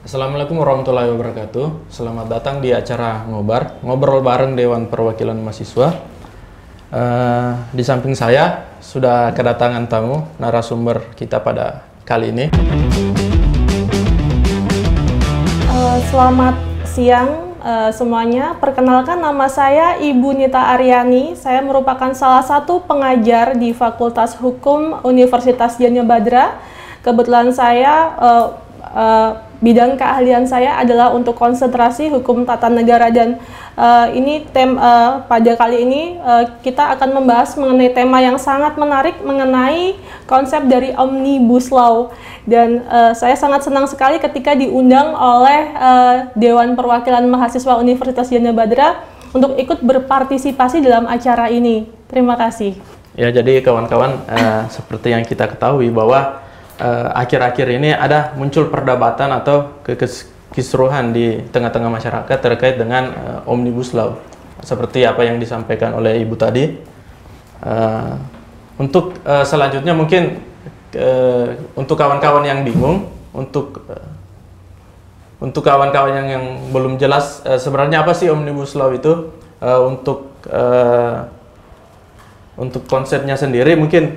Assalamualaikum warahmatullahi wabarakatuh. Selamat datang di acara ngobrol bareng Dewan Perwakilan Mahasiswa. Di samping saya sudah kedatangan tamu narasumber kita pada kali ini. Selamat siang semuanya. Perkenalkan, nama saya Ibu Nita Aryani. Saya merupakan salah satu pengajar di Fakultas Hukum Universitas Jaya Badra. Kebetulan saya bidang keahlian saya adalah untuk konsentrasi hukum tata negara, dan pada kali ini kita akan membahas mengenai tema yang sangat menarik mengenai konsep dari Omnibus Law. Dan saya sangat senang sekali ketika diundang oleh Dewan Perwakilan Mahasiswa Universitas Jaya Badra untuk ikut berpartisipasi dalam acara ini. Terima kasih. Ya, jadi kawan-kawan, seperti yang kita ketahui bahwa akhir-akhir ini ada muncul perdebatan atau kekisruhan di tengah-tengah masyarakat terkait dengan Omnibus Law. Seperti apa yang disampaikan oleh Ibu tadi. Untuk selanjutnya mungkin untuk kawan-kawan yang bingung, untuk kawan-kawan yang belum jelas sebenarnya apa sih Omnibus Law itu, untuk konsepnya sendiri mungkin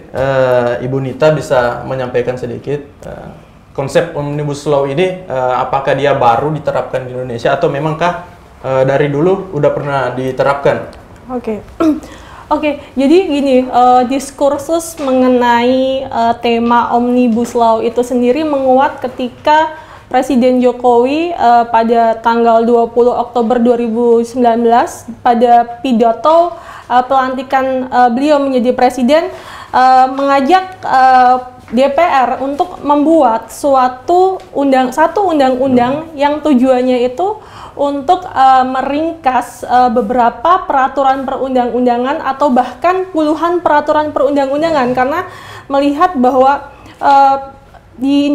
Ibu Nita bisa menyampaikan sedikit konsep Omnibus Law ini, apakah dia baru diterapkan di Indonesia atau memangkah dari dulu udah pernah diterapkan? Oke. Oke, jadi gini, diskursus mengenai tema Omnibus Law itu sendiri menguat ketika Presiden Jokowi pada tanggal 20 Oktober 2019 pada pidato pelantikan beliau menjadi presiden mengajak DPR untuk membuat satu undang-undang yang tujuannya itu untuk meringkas beberapa peraturan perundang-undangan atau bahkan puluhan peraturan perundang-undangan, karena melihat bahwa di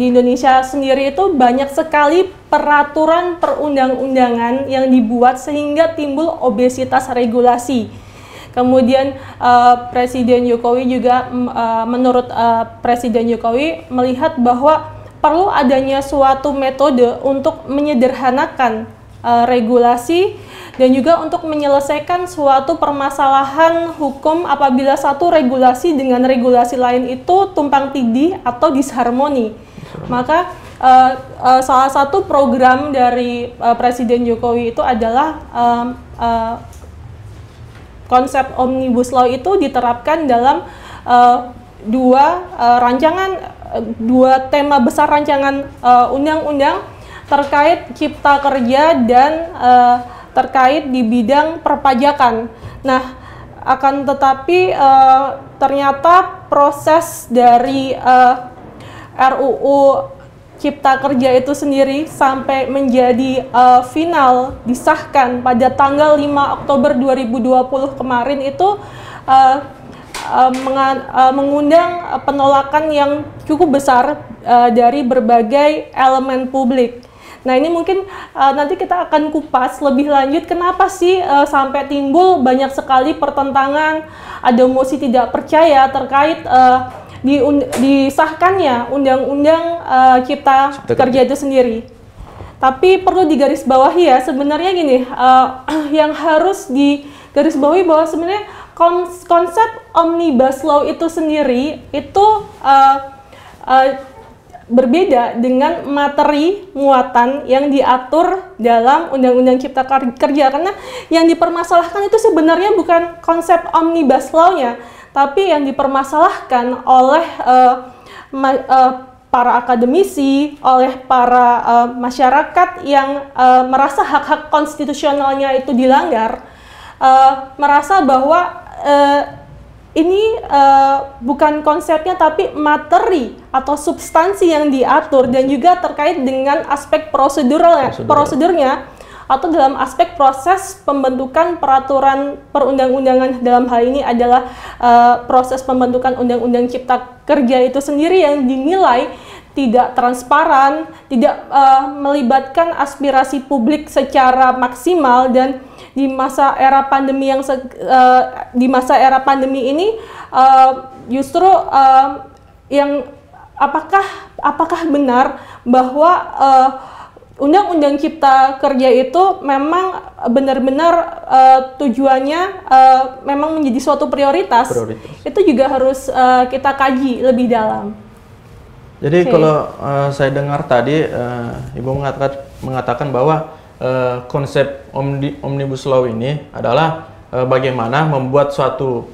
Indonesia sendiri itu banyak sekali peraturan perundang-undangan yang dibuat sehingga timbul obesitas regulasi. Kemudian Presiden Jokowi juga menurut Presiden Jokowi melihat bahwa perlu adanya suatu metode untuk menyederhanakan regulasi dan juga untuk menyelesaikan suatu permasalahan hukum apabila satu regulasi dengan regulasi lain itu tumpang tindih atau disharmoni. Maka salah satu program dari Presiden Jokowi itu adalah konsep Omnibus Law itu diterapkan dalam dua tema besar rancangan undang-undang terkait cipta kerja dan terkait di bidang perpajakan. Nah, akan tetapi ternyata proses dari RUU Cipta Kerja itu sendiri sampai menjadi final disahkan pada tanggal 5 Oktober 2020 kemarin itu mengundang penolakan yang cukup besar dari berbagai elemen publik. Nah, ini mungkin nanti kita akan kupas lebih lanjut kenapa sih sampai timbul banyak sekali pertentangan, ada mosi tidak percaya terkait disahkannya Undang-Undang Cipta Kerja itu sendiri. Tapi perlu digarisbawahi ya, sebenarnya gini, yang harus digarisbawahi bahwa sebenarnya konsep Omnibus Law itu sendiri itu berbeda dengan materi muatan yang diatur dalam Undang-Undang Cipta Kerja, karena yang dipermasalahkan itu sebenarnya bukan konsep Omnibus Law-nya, tapi yang dipermasalahkan oleh para akademisi, oleh para masyarakat yang merasa hak-hak konstitusionalnya itu dilanggar, merasa bahwa ini bukan konsepnya tapi materi atau substansi yang diatur, dan juga terkait dengan aspek prosedurnya atau dalam aspek proses pembentukan peraturan perundang-undangan. Dalam hal ini adalah proses pembentukan Undang-Undang Cipta Kerja itu sendiri yang dinilai tidak transparan, tidak melibatkan aspirasi publik secara maksimal, dan di masa era pandemi justru yang apakah benar bahwa Undang-Undang Cipta Kerja itu memang benar-benar tujuannya memang menjadi suatu prioritas. Itu juga harus kita kaji lebih dalam. Jadi kalau saya dengar tadi Ibu mengatakan bahwa konsep Omnibus Law ini adalah bagaimana membuat suatu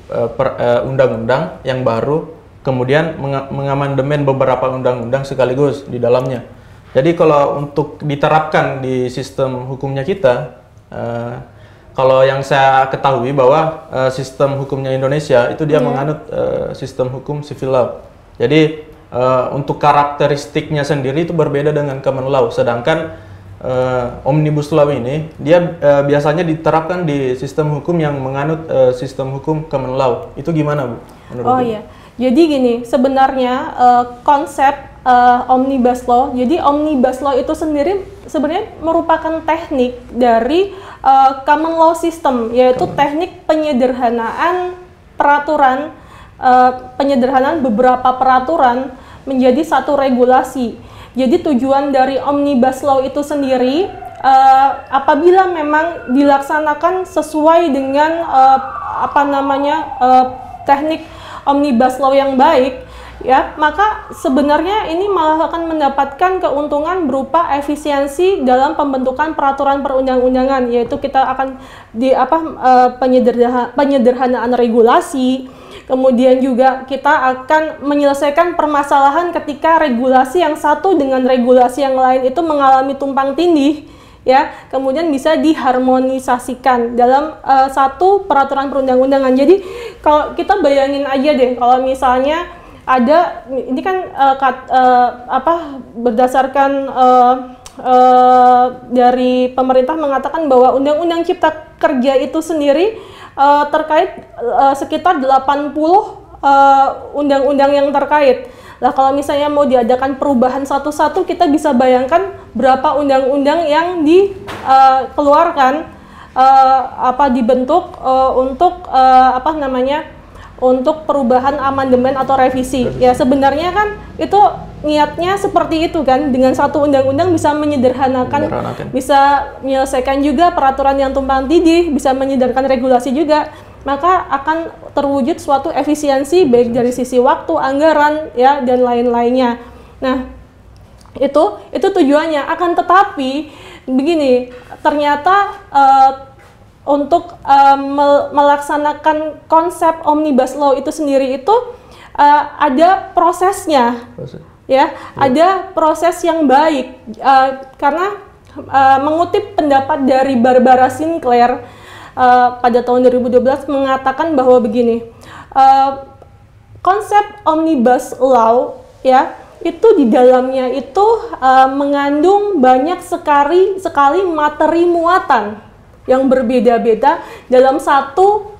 undang-undang yang baru, kemudian mengamandemen beberapa undang-undang sekaligus di dalamnya. Jadi kalau untuk diterapkan di sistem hukumnya kita, kalau yang saya ketahui bahwa sistem hukumnya Indonesia itu dia menganut sistem hukum civil law. Jadi untuk karakteristiknya sendiri itu berbeda dengan common law, sedangkan Omnibus Law ini dia biasanya diterapkan di sistem hukum yang menganut sistem hukum common law. Itu gimana, Bu? Oh iya, jadi gini, sebenarnya konsep Omnibus Law, jadi Omnibus Law itu sendiri sebenarnya merupakan teknik dari common law system, yaitu teknik penyederhanaan peraturan, penyederhanaan beberapa peraturan menjadi satu regulasi. Jadi tujuan dari Omnibus Law itu sendiri apabila memang dilaksanakan sesuai dengan teknik Omnibus Law yang baik, ya, maka sebenarnya ini malah akan mendapatkan keuntungan berupa efisiensi dalam pembentukan peraturan perundang-undangan, yaitu kita akan penyederhanaan regulasi. Kemudian juga kita akan menyelesaikan permasalahan ketika regulasi yang satu dengan regulasi yang lain itu mengalami tumpang tindih, ya. Kemudian bisa diharmonisasikan dalam satu peraturan perundang-undangan. Jadi kalau kita bayangin aja deh, kalau misalnya ada, ini kan berdasarkan dari pemerintah mengatakan bahwa Undang-Undang Cipta Kerja itu sendiri terkait sekitar 80 undang-undang yang terkait. Nah, kalau misalnya mau diadakan perubahan satu-satu, kita bisa bayangkan berapa undang-undang yang dikeluarkan, dibentuk untuk perubahan amandemen atau revisi. Ya, sebenarnya kan itu niatnya seperti itu kan, dengan satu undang-undang bisa menyederhanakan, bisa menyelesaikan juga peraturan yang tumpang tindih, bisa menyederhanakan regulasi juga, maka akan terwujud suatu efisiensi baik dari sisi waktu, anggaran, ya, dan lain-lainnya. Nah, itu tujuannya. Akan tetapi begini, ternyata untuk melaksanakan konsep Omnibus Law itu sendiri itu ada prosesnya, ya, ada proses yang baik, karena mengutip pendapat dari Barbara Sinclair pada tahun 2012 mengatakan bahwa begini, konsep Omnibus Law, ya, itu di dalamnya itu mengandung banyak sekali materi muatan yang berbeda-beda dalam satu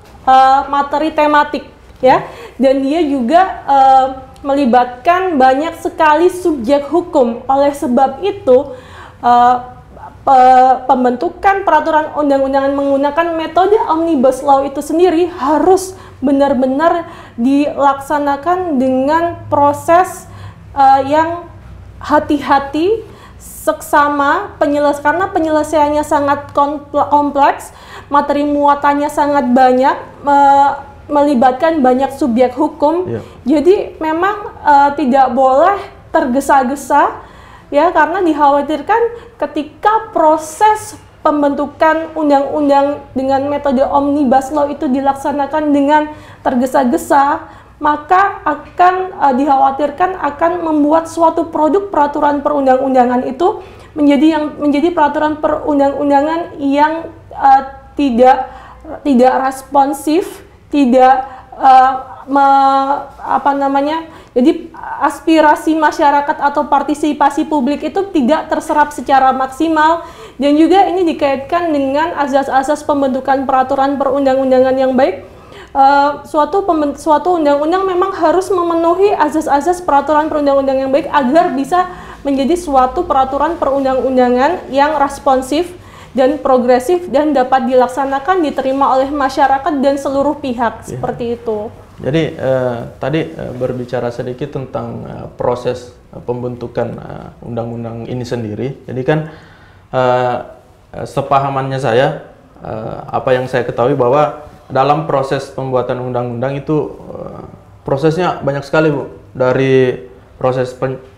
materi tematik, ya, dan dia juga melibatkan banyak sekali subjek hukum. Oleh sebab itu pembentukan peraturan undang-undangan menggunakan metode Omnibus Law itu sendiri harus benar-benar dilaksanakan dengan proses yang hati-hati, seksama, karena penyelesaiannya sangat kompleks, materi muatannya sangat banyak, melibatkan banyak subjek hukum. Jadi memang tidak boleh tergesa-gesa, ya, karena dikhawatirkan ketika proses pembentukan undang-undang dengan metode Omnibus Law itu dilaksanakan dengan tergesa-gesa, maka akan dikhawatirkan akan membuat suatu produk peraturan perundang-undangan itu menjadi peraturan perundang-undangan yang tidak responsif, tidak jadi aspirasi masyarakat atau partisipasi publik itu tidak terserap secara maksimal, dan juga ini dikaitkan dengan azas-azas pembentukan peraturan perundang-undangan yang baik. Suatu undang-undang memang harus memenuhi azas-azas peraturan perundang-undangan yang baik agar bisa menjadi suatu peraturan perundang-undangan yang responsif dan progresif dan dapat dilaksanakan, diterima oleh masyarakat dan seluruh pihak, seperti itu. Jadi tadi berbicara sedikit tentang proses pembentukan undang-undang ini sendiri. Jadi kan sepahamannya saya, apa yang saya ketahui bahwa dalam proses pembuatan undang-undang itu prosesnya banyak sekali, Bu. Dari proses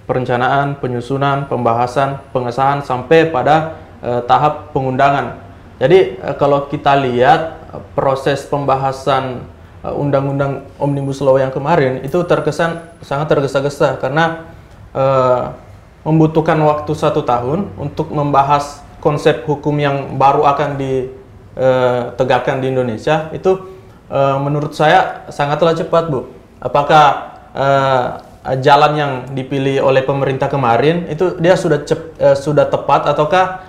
perencanaan, penyusunan, pembahasan, pengesahan sampai pada tahap pengundangan. Jadi kalau kita lihat proses pembahasan undang-undang Omnibus Law yang kemarin itu terkesan sangat tergesa-gesa karena membutuhkan waktu 1 tahun untuk membahas konsep hukum yang baru akan ditegakkan di Indonesia. Itu menurut saya sangatlah cepat, Bu. Apakah jalan yang dipilih oleh pemerintah kemarin itu dia sudah tepat, ataukah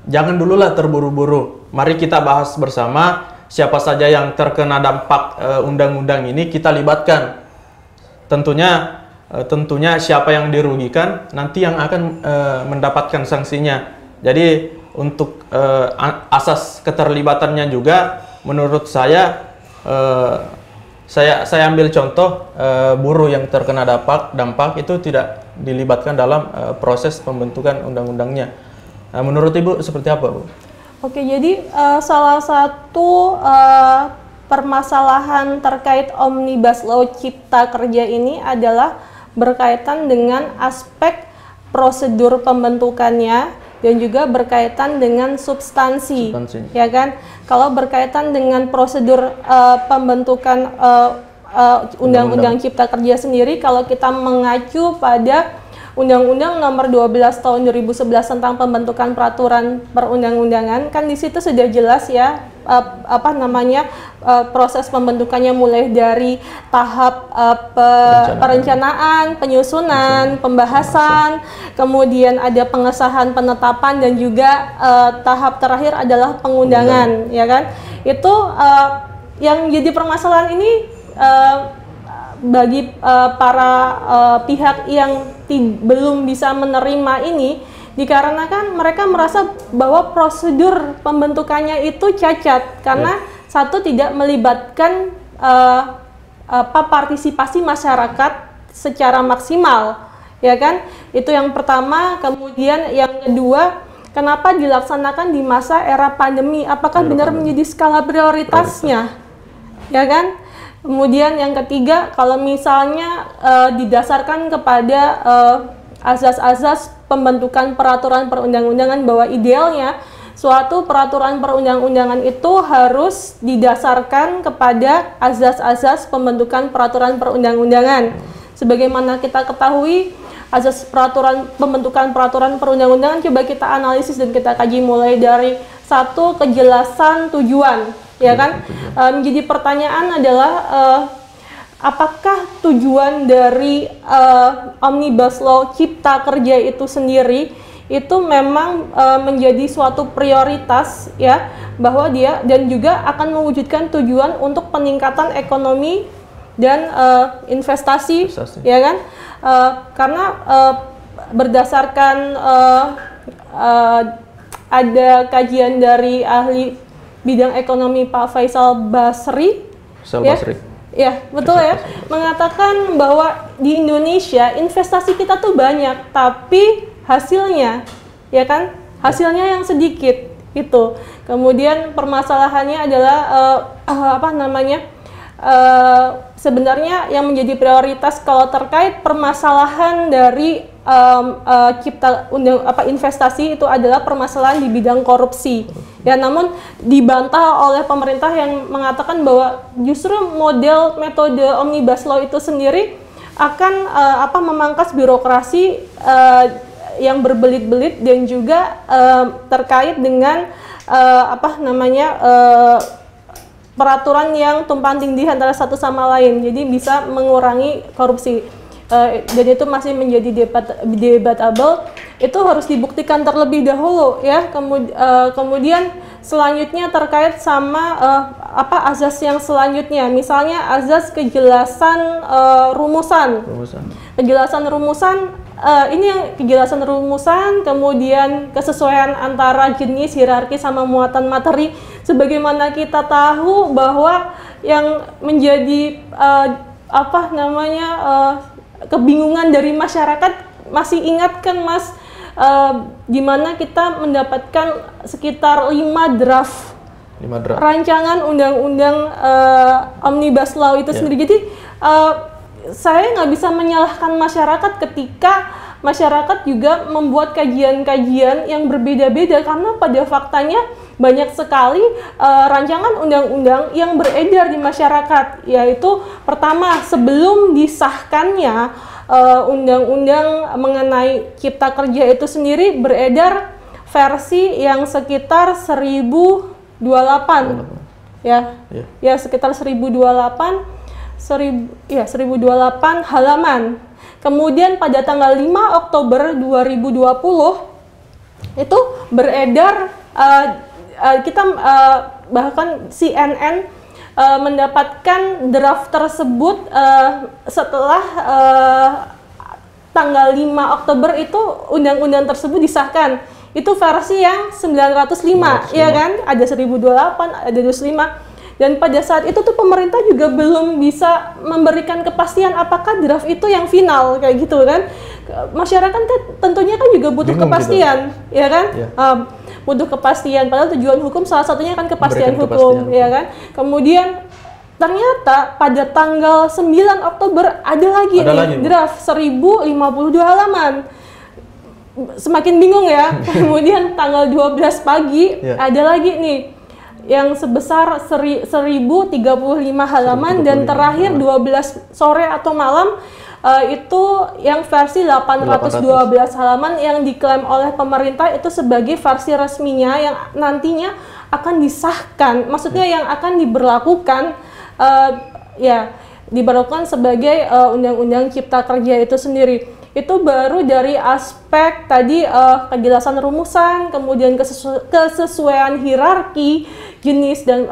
jangan dululah terburu-buru, mari kita bahas bersama siapa saja yang terkena dampak undang-undang ini kita libatkan. Tentunya siapa yang dirugikan nanti yang akan mendapatkan sanksinya. Jadi untuk asas keterlibatannya juga menurut saya ambil contoh buruh yang terkena dampak itu tidak dilibatkan dalam proses pembentukan undang-undangnya. Menurut Ibu seperti apa, Bu? Oke, jadi salah satu permasalahan terkait Omnibus Law Cipta Kerja ini adalah berkaitan dengan aspek prosedur pembentukannya dan juga berkaitan dengan substansi. Ya kan? Kalau berkaitan dengan prosedur pembentukan Undang-Undang Cipta Kerja sendiri, kalau kita mengacu pada Undang-Undang Nomor 12 Tahun 2011 tentang pembentukan peraturan perundang-undangan, kan di situ sudah jelas ya proses pembentukannya mulai dari tahap perencanaan, penyusunan, pembahasan, kemudian ada pengesahan, penetapan, dan juga tahap terakhir adalah pengundangan, ya kan? Itu yang jadi permasalahan ini bagi para pihak yang belum bisa menerima ini, dikarenakan mereka merasa bahwa prosedur pembentukannya itu cacat karena satu, tidak melibatkan partisipasi masyarakat secara maksimal, ya kan? Itu yang pertama. Kemudian yang kedua, kenapa dilaksanakan di masa era pandemi? Apakah benar menjadi skala prioritasnya, ya kan? Kemudian yang ketiga, kalau misalnya didasarkan kepada azas-azas pembentukan peraturan perundang-undangan bahwa idealnya suatu peraturan perundang-undangan itu harus didasarkan kepada azas-azas pembentukan peraturan perundang-undangan. Sebagaimana kita ketahui, azas pembentukan peraturan perundang-undangan coba kita analisis dan kita kaji mulai dari satu, kejelasan tujuan, ya kan? Menjadi pertanyaan adalah apakah tujuan dari Omnibus Law Cipta Kerja itu sendiri itu memang menjadi suatu prioritas, ya, bahwa dia dan juga akan mewujudkan tujuan untuk peningkatan ekonomi dan investasi, ya kan? Karena berdasarkan ada kajian dari ahli bidang ekonomi Pak Faisal Basri, ya betul ya, mengatakan bahwa di Indonesia investasi kita tuh banyak, tapi hasilnya, ya kan, hasilnya yang sedikit itu. Kemudian permasalahannya adalah sebenarnya yang menjadi prioritas kalau terkait permasalahan dari investasi itu adalah permasalahan di bidang korupsi. Ya, namun dibantah oleh pemerintah yang mengatakan bahwa justru metode Omnibus Law itu sendiri akan memangkas birokrasi yang berbelit-belit dan juga terkait dengan peraturan yang tumpang tindih antara satu sama lain, jadi bisa mengurangi korupsi. Dan itu masih menjadi debatable, itu harus dibuktikan terlebih dahulu, ya. Kemudian selanjutnya terkait sama azas yang selanjutnya, misalnya azas kejelasan rumusan. Kejelasan rumusan kejelasan rumusan, kemudian kesesuaian antara jenis, hierarki, sama muatan materi. Sebagaimana kita tahu bahwa yang menjadi kebingungan dari masyarakat. Masih ingat kan Mas, di mana kita mendapatkan sekitar 5 draft rancangan undang-undang Omnibus Law itu sendiri. Jadi saya nggak bisa menyalahkan masyarakat ketika masyarakat juga membuat kajian-kajian yang berbeda-beda, karena pada faktanya banyak sekali rancangan undang-undang yang beredar di masyarakat. Yaitu pertama, sebelum disahkannya undang-undang mengenai cipta kerja itu sendiri beredar versi yang sekitar 1028 ya sekitar 1028 halaman. Kemudian pada tanggal 5 Oktober 2020 itu beredar bahkan CNN mendapatkan draft tersebut setelah tanggal 5 Oktober itu undang-undang tersebut disahkan. Itu versi yang 905, ya kan? Ada 1028, ada 25. Dan pada saat itu tuh pemerintah juga belum bisa memberikan kepastian apakah draft itu yang final, kayak gitu kan. Masyarakat tentunya kan juga butuh kepastian, ya kan? Butuh kepastian, padahal tujuan hukum salah satunya kan kepastian hukum, ya kan? Kemudian ternyata pada tanggal 9 Oktober ada lagi draft 1052 halaman. Semakin bingung ya. Kemudian tanggal 12 pagi ada lagi nih yang sebesar 1035 halaman, dan terakhir 12 sore atau malam itu yang versi 812 halaman yang diklaim oleh pemerintah itu sebagai versi resminya yang nantinya akan disahkan, maksudnya yang akan diberlakukan diberlakukan sebagai undang-undang cipta kerja itu sendiri. Itu baru dari aspek tadi kejelasan rumusan, kemudian kesesuaian hierarki, jenis dan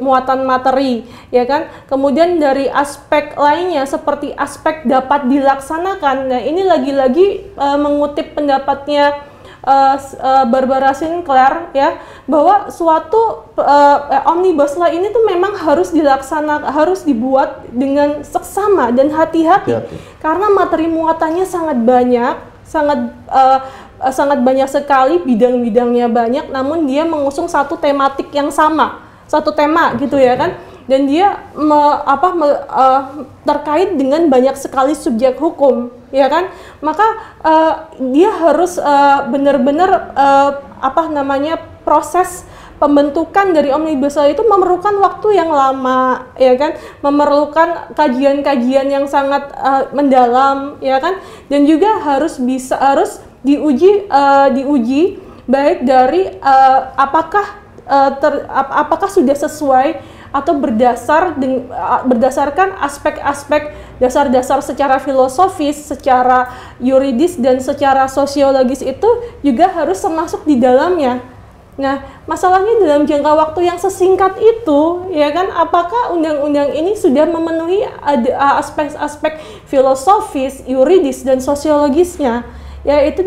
muatan materi, ya kan? Kemudian dari aspek lainnya seperti aspek dapat dilaksanakan. Nah, ini lagi-lagi mengutip pendapatnya Barbara Sinclair, ya, bahwa suatu Omnibus Law ini tuh memang harus dilaksanakan, harus dibuat dengan seksama dan hati-hati, karena materi muatannya sangat banyak, sangat banyak sekali, bidang-bidangnya banyak, namun dia mengusung satu tematik yang sama, satu tema gitu ya kan, dan dia terkait dengan banyak sekali subjek hukum, ya kan, maka dia harus benar-benar proses pembentukan dari Omnibus Law itu memerlukan waktu yang lama, ya kan, memerlukan kajian-kajian yang sangat mendalam, ya kan, dan juga harus diuji baik dari apakah sudah sesuai atau berdasarkan aspek-aspek dasar-dasar secara filosofis, secara yuridis, dan secara sosiologis itu juga harus termasuk di dalamnya. Nah, masalahnya dalam jangka waktu yang sesingkat itu, ya kan, apakah undang-undang ini sudah memenuhi aspek-aspek filosofis, yuridis, dan sosiologisnya? Ya, itu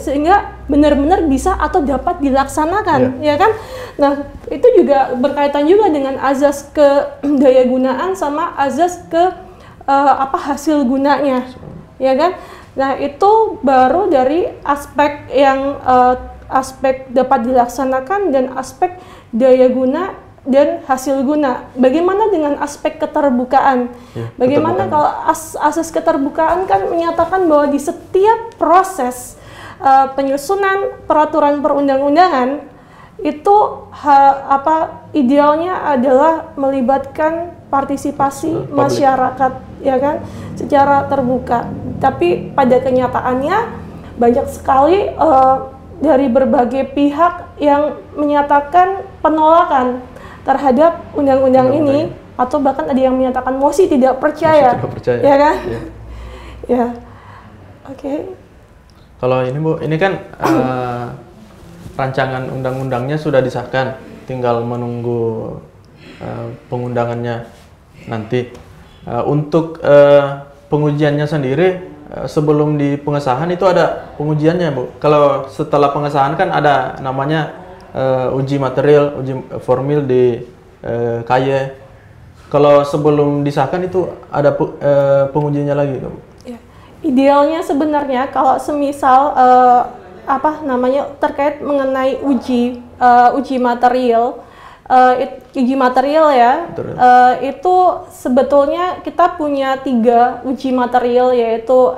sehingga benar-benar bisa atau dapat dilaksanakan, ya kan? Nah, itu juga berkaitan juga dengan azas kedayagunaan sama azas hasil gunanya, ya kan? Nah, itu baru dari aspek yang aspek dapat dilaksanakan dan aspek daya guna dan hasil guna. Bagaimana dengan aspek keterbukaan? Bagaimana kalau asas keterbukaan kan menyatakan bahwa di setiap proses penyusunan peraturan perundang-undangan itu idealnya adalah melibatkan partisipasi masyarakat, ya kan, secara terbuka. Tapi pada kenyataannya banyak sekali dari berbagai pihak yang menyatakan penolakan terhadap undang-undang ini, atau bahkan ada yang menyatakan mosi tidak percaya, ya kan? Ya, oke. Kalau ini Bu, ini kan rancangan undang-undangnya sudah disahkan, tinggal menunggu pengundangannya nanti. Untuk pengujiannya sendiri, sebelum di pengesahan itu ada pengujiannya Bu. Kalau setelah pengesahan kan ada namanya uji material, uji formil di KY. Kalau sebelum disahkan itu ada pengujinya lagi, Bu? Ya. Idealnya sebenarnya kalau semisal apa namanya terkait mengenai uji material, uji material ya, itu sebetulnya kita punya 3 uji material, yaitu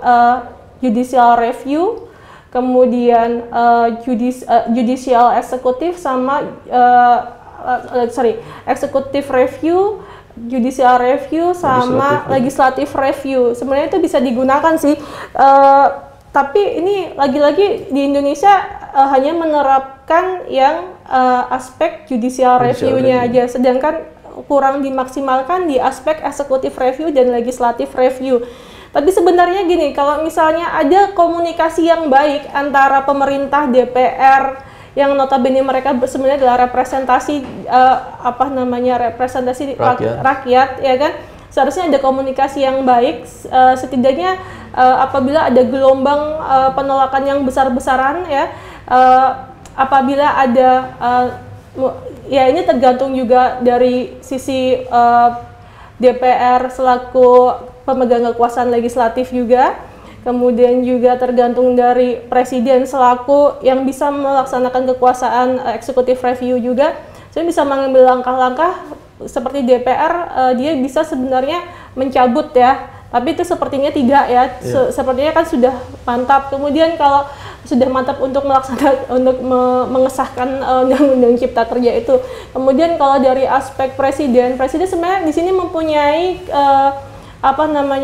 judicial review, kemudian judicial executive sama executive review, judicial review sama legislative review. Sebenarnya itu bisa digunakan sih. Tapi ini lagi-lagi di Indonesia hanya menerapkan yang aspek judicial review-nya aja, sedangkan kurang dimaksimalkan di aspek executive review dan legislative review. Tapi sebenarnya gini, kalau misalnya ada komunikasi yang baik antara pemerintah, DPR, yang notabene mereka sebenarnya adalah representasi representasi rakyat, ya kan? Seharusnya ada komunikasi yang baik, setidaknya apabila ada gelombang penolakan yang besar-besaran ya, apabila ada ya ini tergantung juga dari sisi DPR selaku pemegang kekuasaan legislatif juga, kemudian juga tergantung dari presiden selaku yang bisa melaksanakan kekuasaan executive review juga. Saya bisa mengambil langkah-langkah seperti DPR, dia bisa sebenarnya mencabut ya, tapi itu sepertinya tidak ya. Sepertinya kan sudah mantap. Kemudian kalau sudah mantap untuk mengesahkan undang-undang Cipta Kerja itu, kemudian kalau dari aspek presiden sebenarnya di sini mempunyai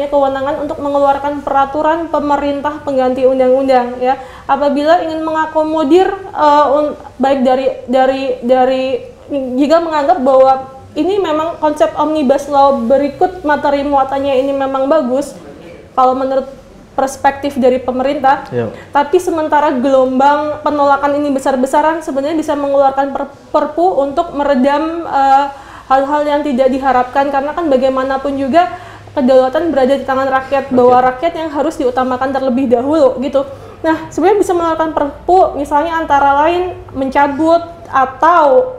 kewenangan untuk mengeluarkan peraturan pemerintah pengganti undang-undang ya, apabila ingin mengakomodir baik dari jika menganggap bahwa ini memang konsep omnibus law berikut materi muatannya ini memang bagus kalau menurut perspektif dari pemerintah, tapi sementara gelombang penolakan ini besar-besaran, sebenarnya bisa mengeluarkan perpu untuk meredam hal-hal yang tidak diharapkan, karena kan bagaimanapun juga kedaulatan berada di tangan rakyat, bahwa rakyat yang harus diutamakan terlebih dahulu gitu. Nah, sebenarnya bisa mengeluarkan perpu misalnya antara lain mencabut atau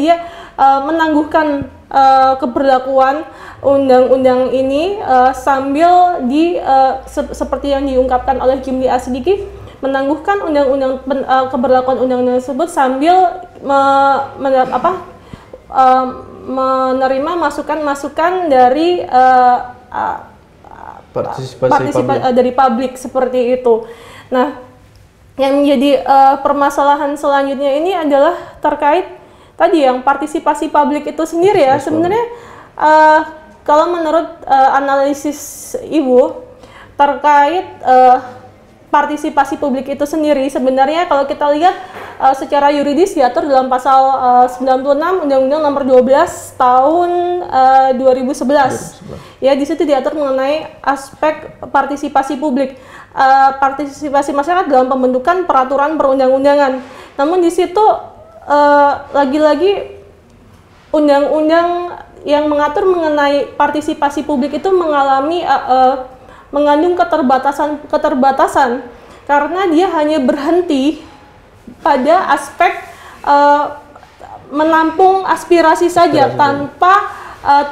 dia menangguhkan keberlakuan undang-undang ini sambil seperti yang diungkapkan oleh Jimli Asidiki, menangguhkan undang-undang keberlakuan undang-undang tersebut sambil menerima masukan-masukan dari dari publik seperti itu. Nah, yang menjadi permasalahan selanjutnya ini adalah terkait tadi yang partisipasi publik itu sendiri ya. Sebenarnya kalau menurut analisis Ibu terkait partisipasi publik itu sendiri, sebenarnya kalau kita lihat secara yuridis diatur dalam pasal 96 Undang-Undang Nomor 12 Tahun 2011. Ya, di situ diatur mengenai aspek partisipasi publik, partisipasi masyarakat dalam pembentukan peraturan perundang-undangan. Namun di situ lagi-lagi undang-undang yang mengatur mengenai partisipasi publik itu mengalami mengandung keterbatasan karena dia hanya berhenti pada aspek menampung aspirasi saja tanpa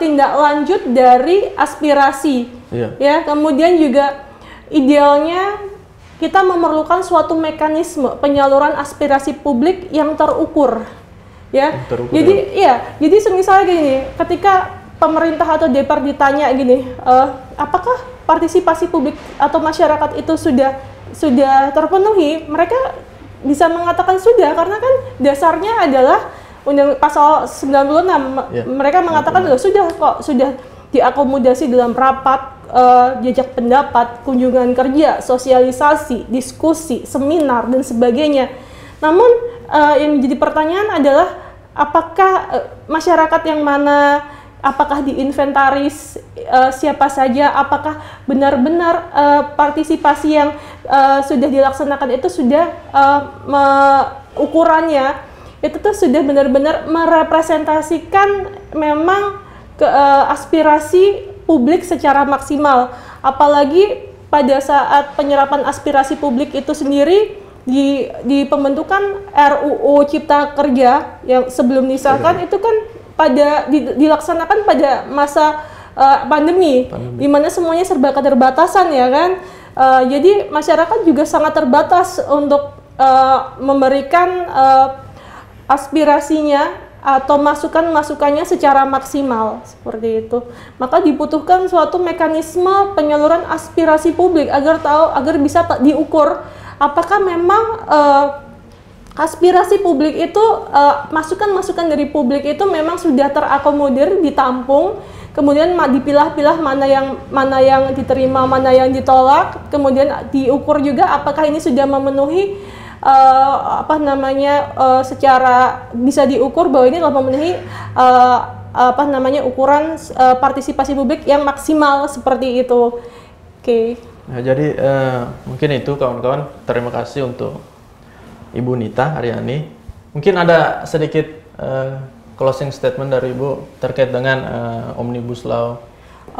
tindak lanjut dari aspirasi. Ya, kemudian juga idealnya kita memerlukan suatu mekanisme penyaluran aspirasi publik yang terukur. Ya. Jadi semisalnya gini, ketika pemerintah atau DPR ditanya gini, apakah partisipasi publik atau masyarakat itu sudah terpenuhi, mereka bisa mengatakan sudah, karena kan dasarnya adalah pasal 96. Mereka mengatakan sudah diakomodasi dalam rapat, jajak pendapat, kunjungan kerja, sosialisasi, diskusi, seminar dan sebagainya. Namun yang menjadi pertanyaan adalah apakah masyarakat yang mana, apakah diinventaris siapa saja, apakah benar-benar partisipasi yang sudah dilaksanakan itu sudah ukurannya itu tuh sudah benar-benar merepresentasikan memang aspirasi publik secara maksimal. Apalagi pada saat penyerapan aspirasi publik itu sendiri di pembentukan RUU Cipta Kerja yang sebelum disahkan itu kan dilaksanakan pada masa pandemi, di mana semuanya serba keterbatasan ya kan. Jadi masyarakat juga sangat terbatas untuk memberikan aspirasinya atau masukan-masukannya secara maksimal seperti itu. Maka dibutuhkan suatu mekanisme penyaluran aspirasi publik agar bisa diukur apakah memang aspirasi publik itu masukan-masukan dari publik itu memang sudah terakomodir, ditampung, kemudian dipilah-pilah mana yang diterima, mana yang ditolak, kemudian diukur juga apakah ini sudah memenuhi secara bisa diukur bahwa ini telah memenuhi ukuran partisipasi publik yang maksimal seperti itu. Oke. Nah, jadi mungkin itu kawan-kawan. Terima kasih untuk Ibu Nita Aryani. Mungkin ada sedikit closing statement dari Ibu terkait dengan Omnibus Law.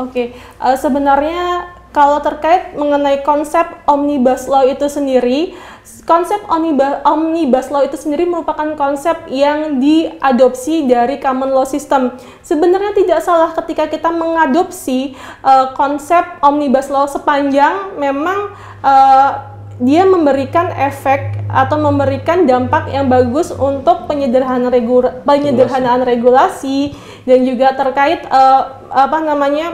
Oke. Sebenarnya kalau terkait mengenai konsep Omnibus Law itu sendiri, konsep Omnibus Law itu sendiri merupakan konsep yang diadopsi dari Common Law System. Sebenarnya tidak salah ketika kita mengadopsi konsep Omnibus Law sepanjang memang dia memberikan efek atau memberikan dampak yang bagus untuk penyederhanaan regulasi dan juga terkait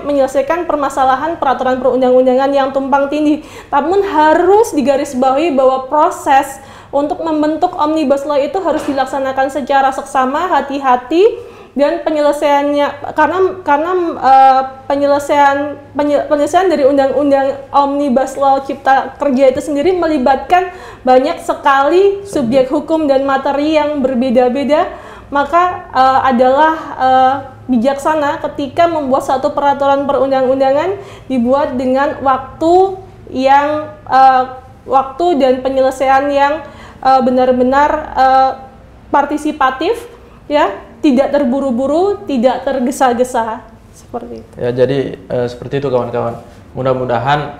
menyelesaikan permasalahan peraturan perundang-undangan yang tumpang tindih. Namun harus digarisbawahi bahwa proses untuk membentuk Omnibus Law itu harus dilaksanakan secara seksama, hati-hati, dan penyelesaiannya karena penyelesaian dari undang-undang Omnibus Law Cipta Kerja itu sendiri melibatkan banyak sekali subjek hukum dan materi yang berbeda-beda, maka adalah bijaksana ketika membuat satu peraturan perundang-undangan dibuat dengan waktu dan penyelesaian yang benar-benar partisipatif, ya. Tidak terburu-buru, tidak tergesa-gesa, seperti itu. Ya, jadi seperti itu kawan-kawan. Mudah-mudahan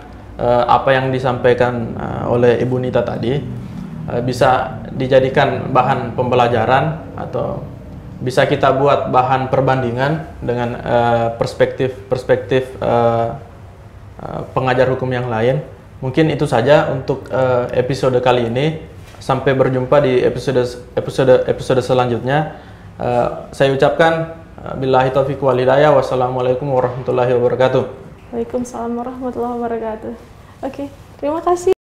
apa yang disampaikan oleh Ibu Nita tadi bisa dijadikan bahan pembelajaran atau bisa kita buat bahan perbandingan dengan perspektif pengajar hukum yang lain. Mungkin itu saja untuk episode kali ini. Sampai berjumpa di episode selanjutnya. Saya ucapkan billahi taufiq wal hidayah. Wassalamualaikum warahmatullahi wabarakatuh. Waalaikumsalam warahmatullahi wabarakatuh. Oke, terima kasih.